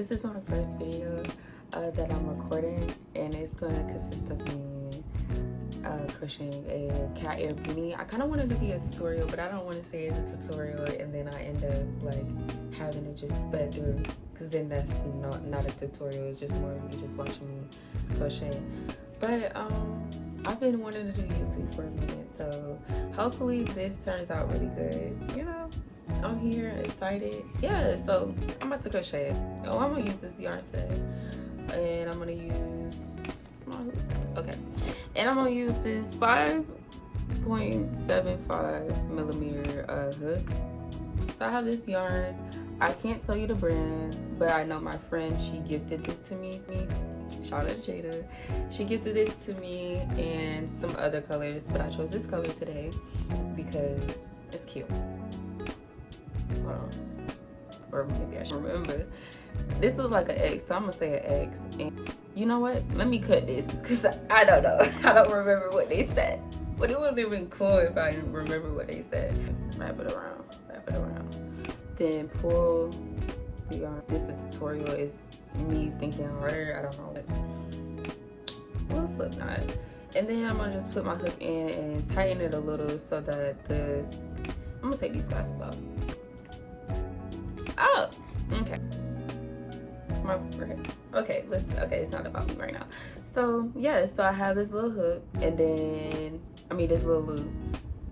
This is my first video that I'm recording, and it's gonna consist of me crocheting a cat ear beanie. I kind of wanted to be a tutorial, but I don't want to say it's a tutorial and then I end up like having it just sped through, because then that's not a tutorial. It's just more of you just watching me crochet. But I've been wanting to do YouTube for a minute, so hopefully this turns out really good. You know, I'm here excited. Yeah, so I'm about to crochet. Oh, I'm gonna use this yarn today, and I'm gonna use my hook. Okay, and I'm gonna use this 5.75 millimeter hook. So I have this yarn. I can't tell you the brand, but I know my friend, she gifted this to me. Shout out to Jada. She gifted this to me and some other colors, but I chose this color today because it's cute. Hold on. Or maybe I should remember. This looks like an X, so I'm gonna say an X. And you know what? Let me cut this because I don't know. I don't remember what they said. But it would have been cool if I remember what they said. Wrap it around. Wrap it around. Then pull the yarn. This tutorial is me thinking harder. I don't know. A little slip knot. And then I'm gonna just put my hook in and tighten it a little so that this. I'm gonna take these glasses off. Oh, okay. My forehead. Okay, listen. Okay, it's not about me right now. So yeah, so I have this little hook, and then this little loop.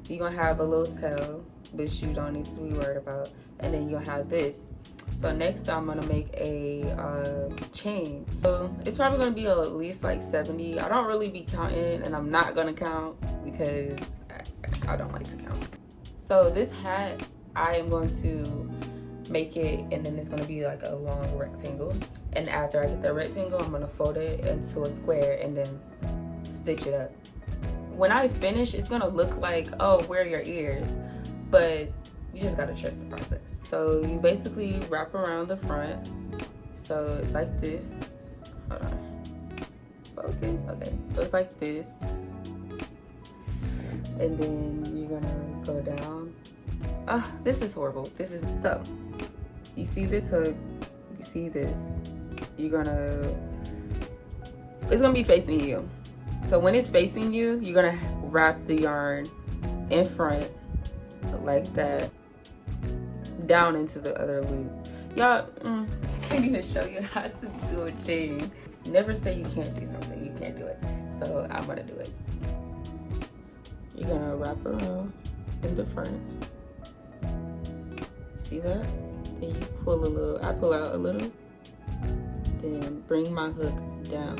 You're gonna have a little tail, which you don't need to be worried about, and then you'll have this. So next I'm gonna make a chain. So it's probably gonna be at least like 70. I don't really be counting, and I'm not gonna count because I don't like to count. So this hat, I am going to make it, and then it's gonna be like a long rectangle. And after I get the rectangle, I'm gonna fold it into a square and then stitch it up. When I finish, it's gonna look like, oh, where are your ears? But you just gotta trust the process. So you basically wrap around the front. So it's like this. Hold on. Focus. Okay. So it's like this. And then you're gonna go down. Oh, this is horrible. This is so. You see this hook. You see this. It's gonna be facing you. So when it's facing you, you're gonna wrap the yarn in front like that, down into the other loop. Y'all, can't even show you how to do a chain. Never say you can't do something. You can't do it. So I'm gonna do it. You're gonna wrap around in the front. See that? And you pull a little. I pull out a little. Then bring my hook down.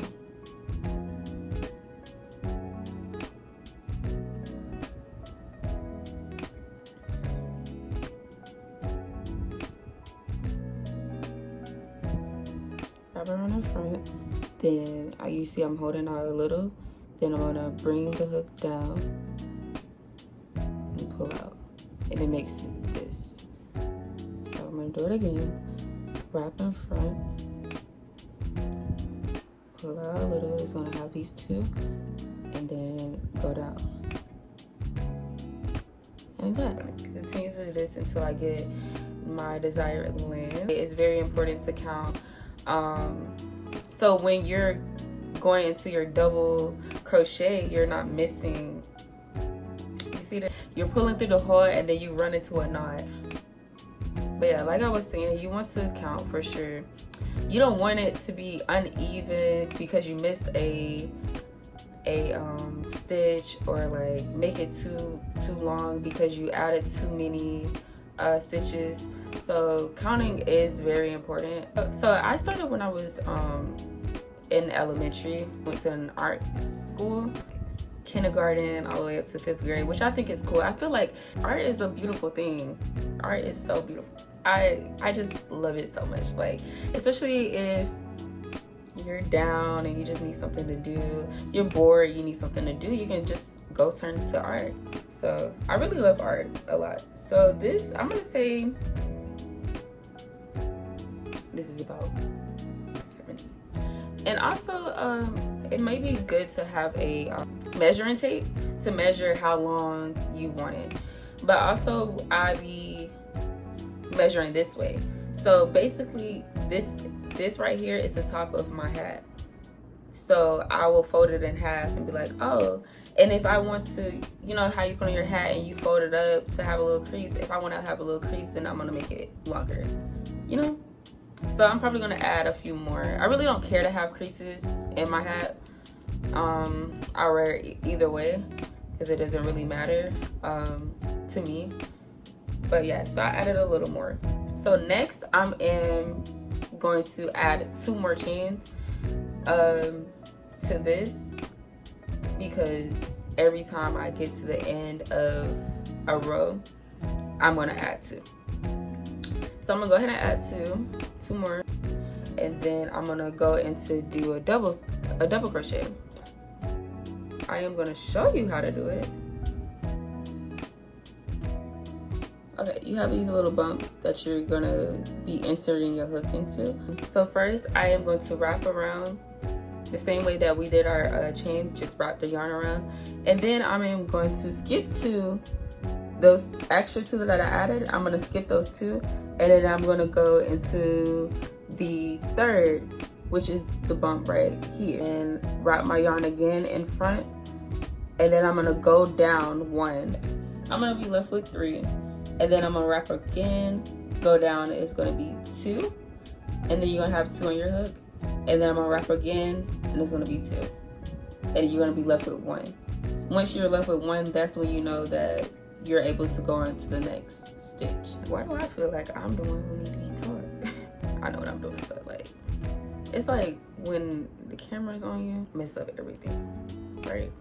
Around the front, then you see I'm holding out a little, then I'm gonna bring the hook down and pull out, and it makes this. So I'm gonna do it again. Wrap in front, pull out a little. It's gonna have these two, and then go down. And that. I'm gonna continue to do this until I get my desired length. It's very important to count. So when you're going into your double crochet, you're not missing. You see that you're pulling through the hole and then you run into a knot. But yeah, like I was saying, you want to count for sure. You don't want it to be uneven because you missed a stitch, or like make it too long because you added too many stitches. So counting is very important. So I started when I was in elementary. Went to an art school, kindergarten all the way up to 5th grade, which I think is cool. I feel like art is a beautiful thing. Art is so beautiful. I just love it so much. Like, especially if you're down and you just need something to do, you're bored, you need something to do, you can just go turn to art. So I really love art a lot. So this, I'm gonna say this is about 70. And also it may be good to have a measuring tape to measure how long you want it. But also I be measuring this way. So basically this this right here is the top of my hat. So I will fold it in half and be like, oh. And if I want to, you know how you put on your hat and you fold it up to have a little crease, if I want to have a little crease, then I'm going to make it longer, you know? So I'm probably going to add a few more. I really don't care to have creases in my hat. I wear it either way because it doesn't really matter to me. But yeah, so I added a little more. So next I am going to add 2 more chains to this, because every time I get to the end of a row, I'm gonna add 2. So I'm gonna go ahead and add two more, and then I'm gonna go into do a double crochet. I am gonna show you how to do it. Okay, you have these little bumps that you're gonna be inserting your hook into. So first, I am going to wrap around the same way that we did our chain, just wrap the yarn around. And then I am going to skip to those extra 2 that I added. I'm gonna skip those 2, and then I'm gonna go into the third, which is the bump right here, and wrap my yarn again in front. And then I'm gonna go down 1. I'm gonna be left with 3. And then I'm gonna wrap again, go down, it's gonna be 2. And then you're gonna have 2 on your hook. And then I'm gonna wrap again, and it's gonna be 2. And you're gonna be left with 1. So once you're left with 1, that's when you know that you're able to go on to the next stitch. Why do I feel like I'm the one who needs to be taught? I know what I'm doing, but like, it's like when the camera's on you, mess up everything, right?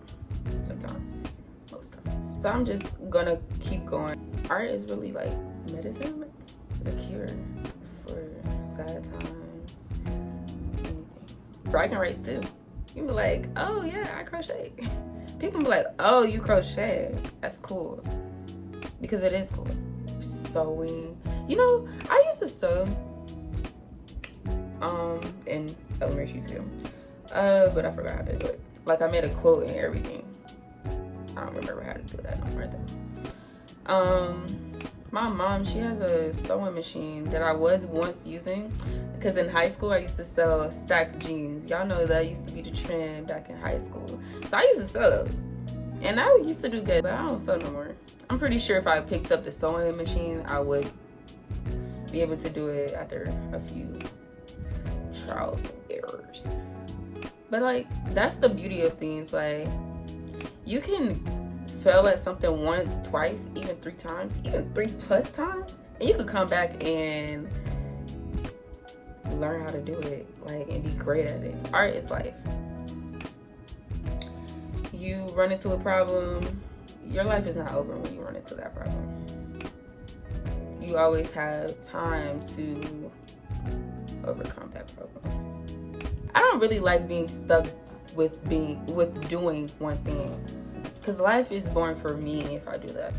Sometimes, most times. So I'm just gonna keep going. Art is really like medicine, the cure for sad times, anything. Bragging rights too. You be like, oh yeah, I crochet. People be like, oh, you crochet. That's cool. Because it is cool. Sewing. You know, I used to sew in elementary too. But I forgot how to do it. Like, I made a quote and everything. I don't remember how to do that no more though. My mom, she has a sewing machine that I was once using, because in high school I used to sell stacked jeans. Y'all know that used to be the trend back in high school. So I used to sell those, and I used to do good, but I don't sew no more. I'm pretty sure if I picked up the sewing machine, I would be able to do it after a few trials and errors. But like, that's the beauty of things. Like, you can fail at something once, twice, even 3 times, even 3+ times, and you could come back and learn how to do it, like, and be great at it. Art is life. You run into a problem, your life is not over when you run into that problem. You always have time to overcome that problem. I don't really like being stuck with doing one thing, because life is boring for me if I do that.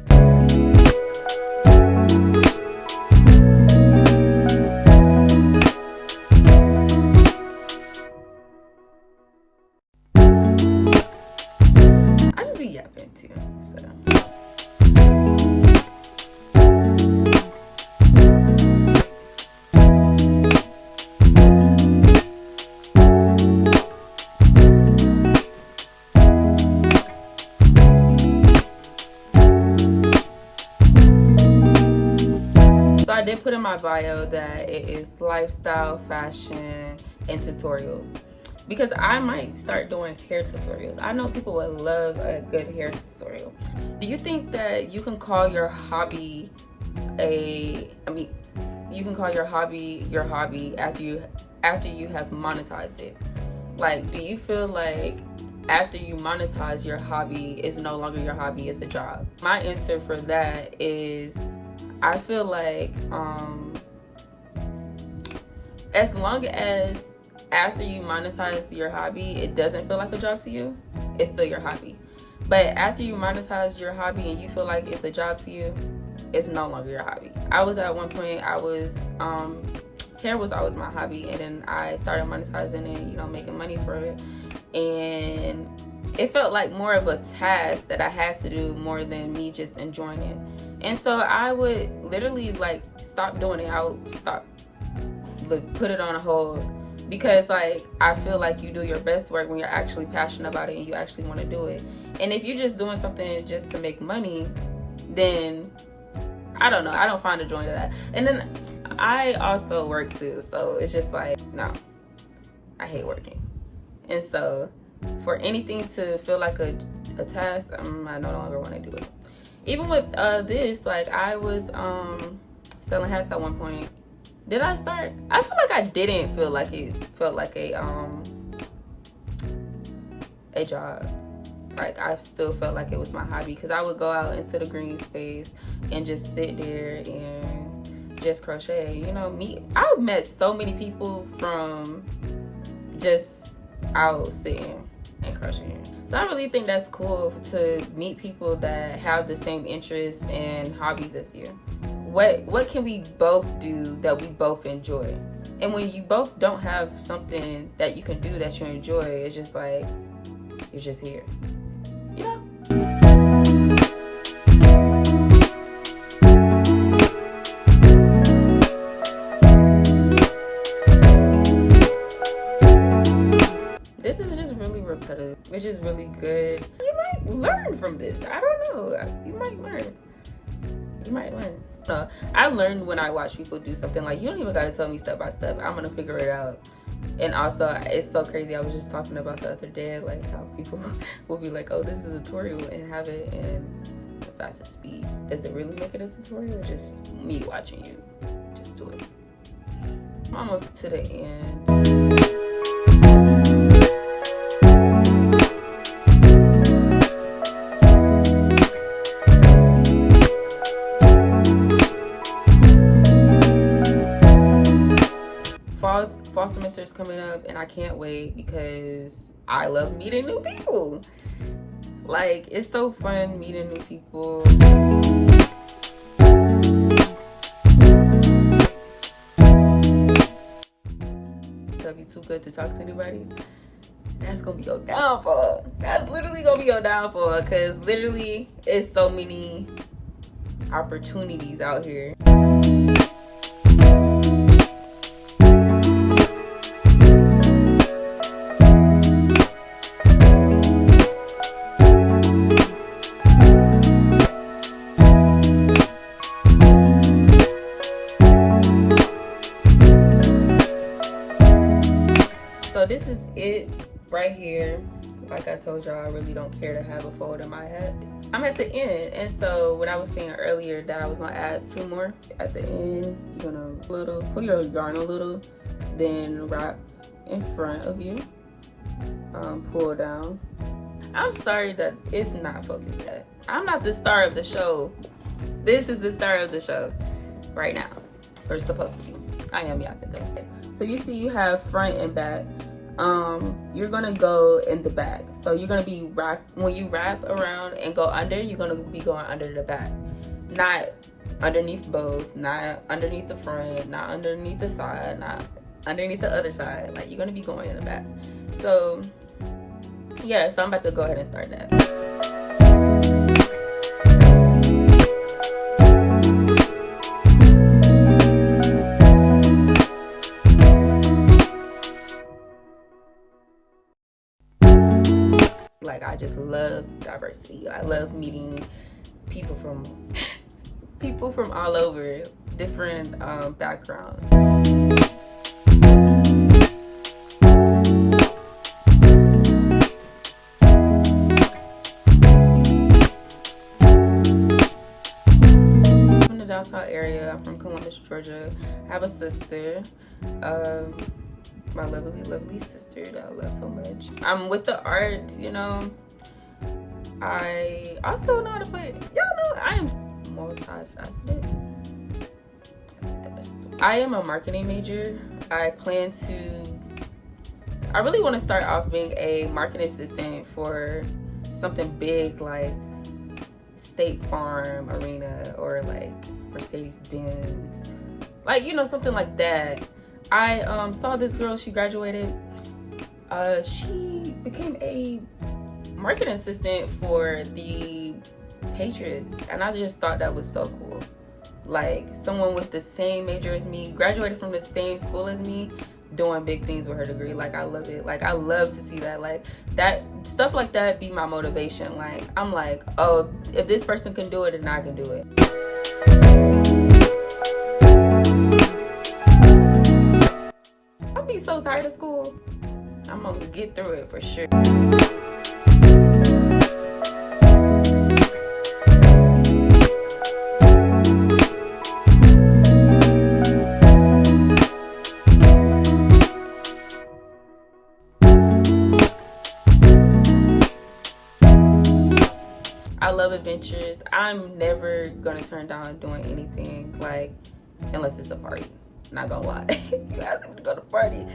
I just be yapping too, so. I did put in my bio that it is lifestyle, fashion, and tutorials, because I might start doing hair tutorials. I know people would love a good hair tutorial. Do you think that you can call your hobby you can call your hobby after you have monetized it? Like, do you feel like after you monetize your hobby, it's no longer your hobby, it's a job? My answer for that is, I feel like as long as after you monetize your hobby, it doesn't feel like a job to you, it's still your hobby. But after you monetize your hobby and you feel like it's a job to you, it's no longer your hobby. I was at one point, hair was always my hobby, and then I started monetizing it, you know, making money for it. And it felt like more of a task that I had to do more than me just enjoying it. And so I would literally like stop doing it. I would stop, put it on a hold, because like I feel like you do your best work when you're actually passionate about it and you actually want to do it. And if you're just doing something just to make money, then I don't know, I don't find the joy to that. And then I also work too, so it's just like, no, I hate working. And so for anything to feel like a task, I no longer want to do it. Even with this, like I was selling hats at one point. Did I start? I feel like I didn't feel like it felt like a job. Like I still felt like it was my hobby, because I would go out into the green space and just sit there and just crochet. You know, I've met so many people from just out sitting and crocheting. So I really think that's cool to meet people that have the same interests and hobbies as you. What can we both do that we both enjoy? And when you both don't have something that you can do that you enjoy, it's just like you're just here, you know? This is just really repetitive, which is really good. You might learn from this. I don't know. You might learn. I learned when I watch people do something. Like, you don't even gotta tell me step by step. I'm gonna figure it out. And also, it's so crazy. I was just talking about the other day, like how people will be like, oh, this is a tutorial, and have it in the fastest speed. Does it really make it a tutorial, or just me watching you just do it? I'm almost to the end. Fall semester is coming up, and I can't wait because I love meeting new people. Like, it's so fun meeting new people. It'll be too good to talk to anybody. That's gonna be your downfall. That's literally gonna be your downfall, because literally it's so many opportunities out here. So this is it right here. Like I told y'all, I really don't care to have a fold in my head. I'm at the end, and so what I was saying earlier, that I was gonna add 2 more at the end. You're gonna pull your yarn a little, then wrap in front of you, pull down. I'm sorry that it's not focused yet. I'm not the star of the show. This is the star of the show right now, or supposed to be. I am yapping though. So you see, you have front and back. You're gonna go in the back. So you're gonna be when you wrap around and go under, you're gonna be going under the back, not underneath both, not underneath the front, not underneath the side, not underneath the other side. Like, you're gonna be going in the back. So yeah, so I'm about to go ahead and start that. Like, I just love diversity. I love meeting people from all over, different backgrounds. From the downtown area, I'm from Columbus, Georgia. I have a sister. My lovely sister that I love so much. I'm with the art, you know. I also know how to play. Y'all know I am multifaceted. I am a marketing major. I really want to start off being a marketing assistant for something big like State Farm Arena, or like Mercedes-Benz. Like, you know, something like that. I saw this girl, she graduated. She became a marketing assistant for the Patriots, and I just thought that was so cool. Like, someone with the same major as me, graduated from the same school as me, doing big things with her degree. Like, I love it. Like, I love to see that. Like, that stuff like that be my motivation. Like, I'm like, oh, if this person can do it, then I can do it. I'll be so tired of school. I'm gonna get through it for sure. I love adventures. I'm never gonna turn down doing anything, like, unless it's a party. Not gonna lie. If you ask me to go to a party,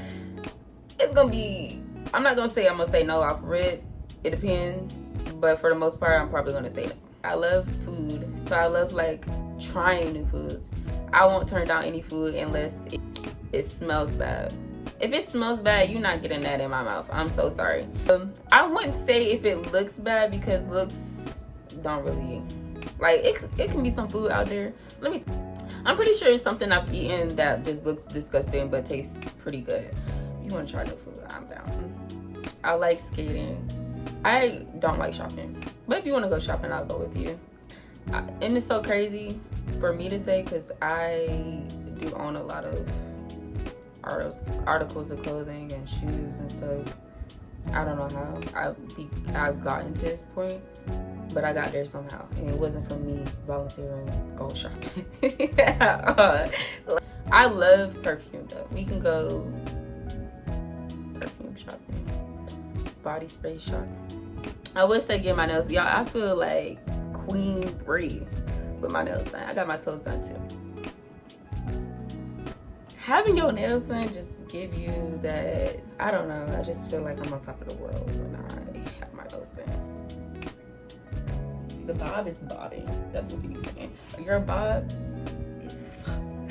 it's gonna be, I'm not gonna say I'm gonna say no off rip. It depends, but for the most part, I'm probably gonna say no. I love food, so I love like trying new foods. I won't turn down any food unless it smells bad. If it smells bad, you're not getting that in my mouth. I'm so sorry. I wouldn't say if it looks bad, because looks don't really, like, it can be some food out there. I'm pretty sure it's something I've eaten that just looks disgusting but tastes pretty good. If you want to try the food, I'm down. I like skating. I don't like shopping, but if you want to go shopping, I'll go with you. And it's so crazy for me to say, because I do own a lot of articles of clothing and shoes and stuff. I don't know how I've gotten to this point, but I got there somehow, and it wasn't from me volunteering go shopping. I love perfume though. We can go perfume shopping, body spray shopping. I would say get my nails. Y'all, I feel like Queen Brie with my nails done. I got my toes done too. Having your nails done just give you that, I don't know, I just feel like I'm on top of the world when I have my nails done. The bob is bobbing. That's what he's saying. Your bob is fun.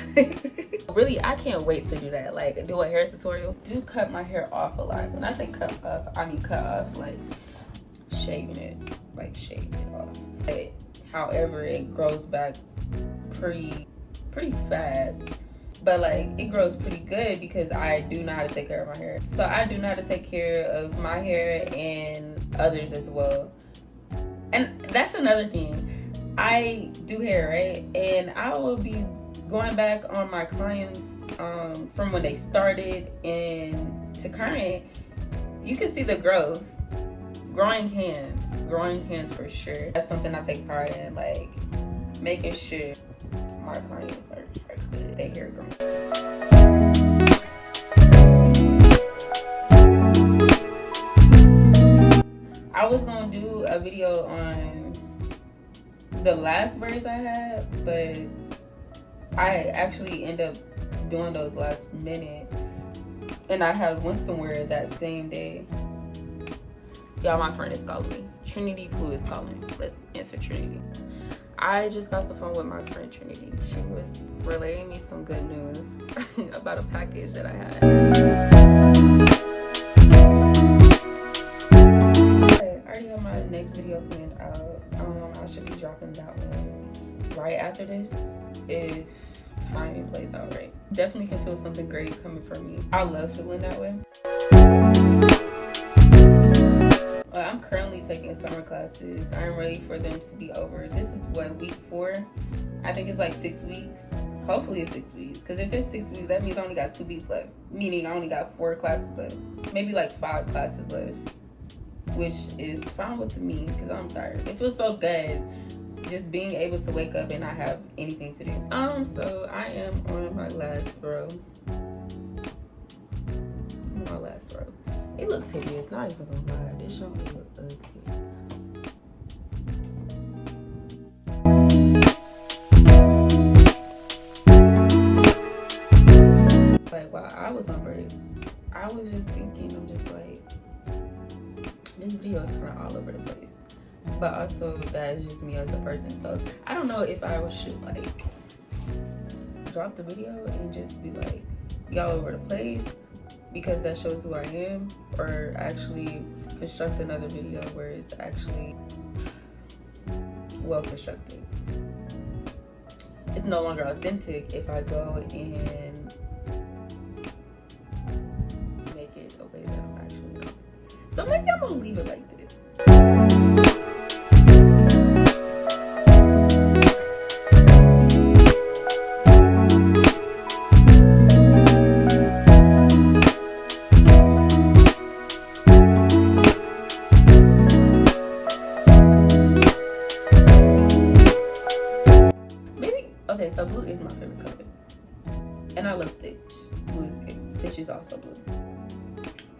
Really, I can't wait to do that. Like, do a hair tutorial. Do cut my hair off a lot. When I say cut off, I mean cut off, like shaving it. Like, shaving it off. But, however, it grows back pretty fast. But like, it grows pretty good because I do know how to take care of my hair. So I do know how to take care of my hair and others as well. And that's another thing. I do hair, right? And I will be going back on my clients from when they started and to current. You can see the growth. Growing hands for sure. That's something I take pride in, like making sure my clients are good. They hair growing. I was gonna do a video on the last braids I had, but I actually end up doing those last minute, and I had went somewhere that same day. Y'all, my friend is calling me. Trinity Pooh is calling. Let's answer Trinity. I just got the phone with my friend Trinity. She was relaying me some good news about a package that I had. Okay, I already have my next video planned out. I should be dropping that one right after this if timing plays out right. Definitely can feel something great coming from me. I love feeling that way. I'm currently taking summer classes. I'm ready for them to be over. This is what, week 4? I think it's like 6 weeks. Hopefully it's 6 weeks. Because if it's 6 weeks, that means I only got 2 weeks left. Meaning I only got 4 classes left. Maybe like 5 classes left. Which is fine with me because I'm tired. It feels so good just being able to wake up and not have anything to do. So I am on my last row. My last row. It looks hideous, not even gonna lie. This show me look ugly. Like, while I was on break, I was just thinking, I'm just like, this video is kind of all over the place. But also, that is just me as a person. So, I don't know if I should, like, drop the video and just be like, be all over the place, because that shows who I am, or actually construct another video where it's actually well constructed. It's no longer authentic if I go and So maybe I'm gonna leave it like this. Okay, so blue is my favorite color. And I love Stitch. Blue, Stitch is also blue.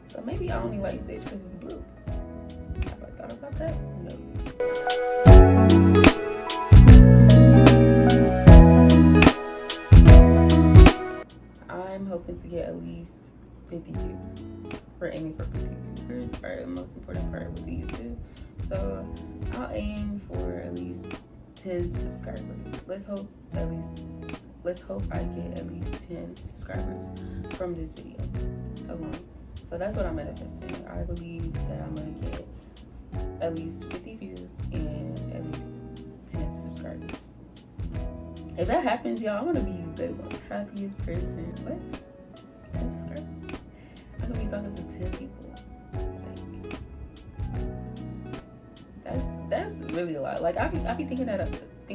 So maybe I only like Stitch because it's blue. Have I thought about that? No. I'm hoping to get at least 50 views. We're aiming for 50 views. Views are the most important part with the YouTube. So I'll aim for at least 10 subscribers. Let's hope I get at least 10 subscribers from this video alone. So that's what I'm manifesting. I believe that I'm gonna get at least 50 views and at least 10 subscribers. If that happens, y'all, I'm gonna be the most happiest person. What? 10 subscribers? I'm gonna be talking to 10 people. Like, that's really a lot. Like I be think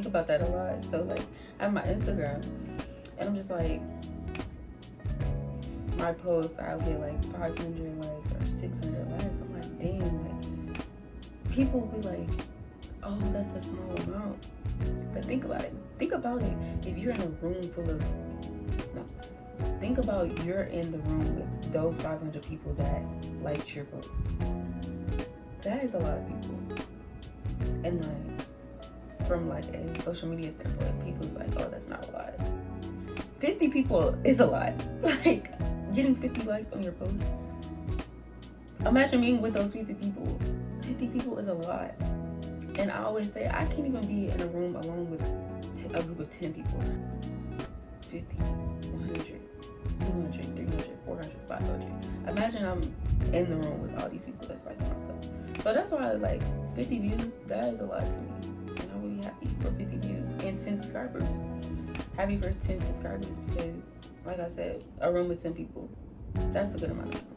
about that a lot. So like I have my Instagram and I'm just like, my posts I'll get like 500 likes or 600 likes. I'm like, dang, like people will be like, oh, that's a small amount. But think about it. Think about it. If you're in a room full of think about you're in the room with those 500 people that liked your post. That is a lot of people. And like from like a social media standpoint, people's like, oh, that's not a lot. 50 people is a lot. Like getting 50 likes on your post. Imagine being with those 50 people. 50 people is a lot. And I always say I can't even be in a room alone with a group of 10 people. 50, 100, 200, 300, 400, 500. Imagine I'm in the room with all these people that's liking my stuff. So that's why like 50 views, that is a lot to me. And I'm really happy for 50 views and 10 subscribers. Happy for 10 subscribers because, like I said, a room with 10 people, that's a good amount of people.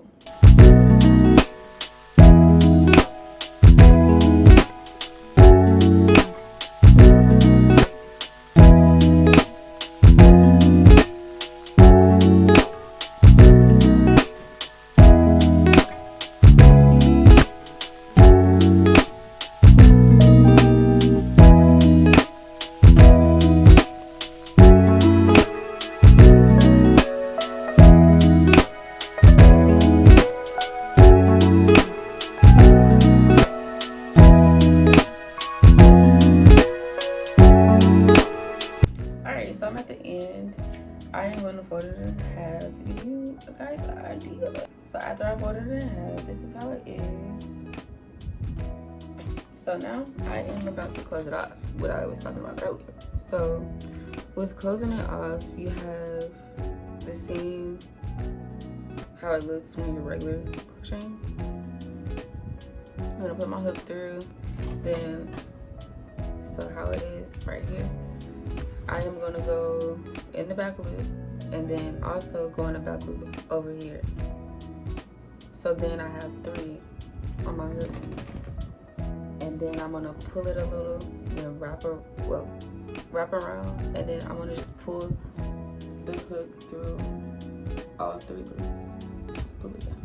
So I'm at the end. I am going to fold it in half to give you guys an idea. So after I fold it in half, this is how it is. So now I am about to close it off, what I was talking about earlier. So with closing it off, you have the same how it looks when you're regular crocheting. I'm gonna put my hook through, then so how it is right here. I am gonna go in the back loop and then also go in the back loop over here. So then I have 3 on my hook. And then I'm gonna pull it a little, then wrap around, and then I'm gonna just pull the hook through all 3 loops. Just pull it down.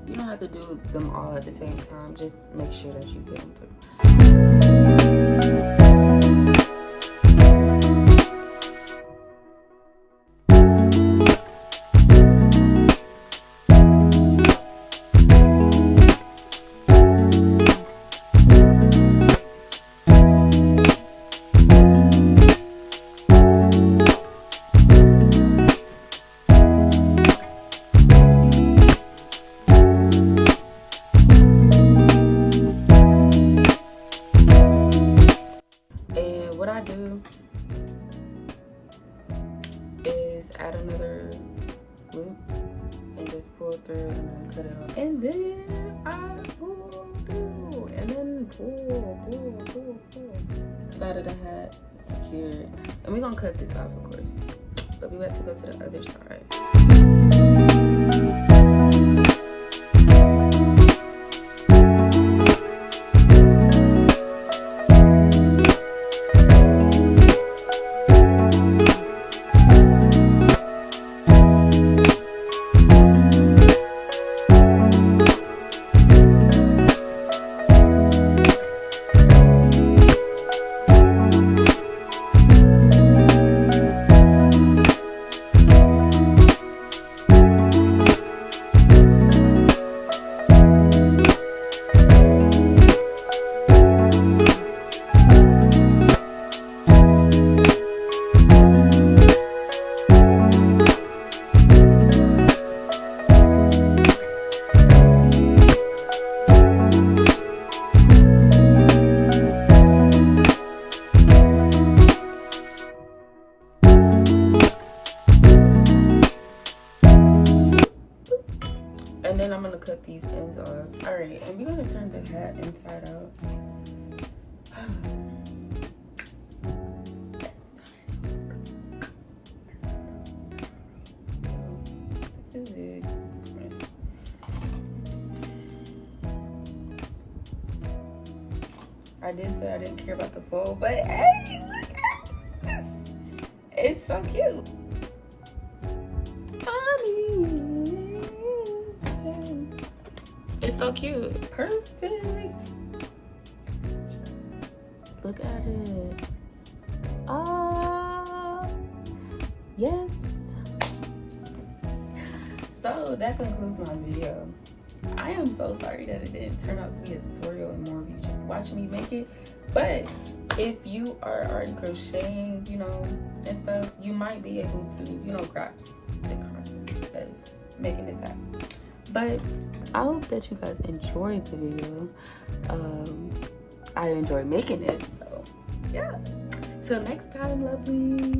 You don't have to do them all at the same time, just make sure that you get them through. What I do is add another loop and just pull through and then cut it off. And then I pull through and then pull. Side of the hat secured. And we're gonna cut this off, of course. But we about to go to the other side. the hat inside out. So this is it. I did say I didn't care about the fold, but hey, look at this. It's so cute. It's so cute. Perfect. Look at it. Ah, yes. So that concludes my video. I am so sorry that it didn't turn out to be a tutorial and more of you just watching me make it. But if you are already crocheting, you know, and stuff, you might be able to, you know, grasp the concept of making this happen. But I hope that you guys enjoyed the video. I enjoy making it, so yeah. Till next time, lovely.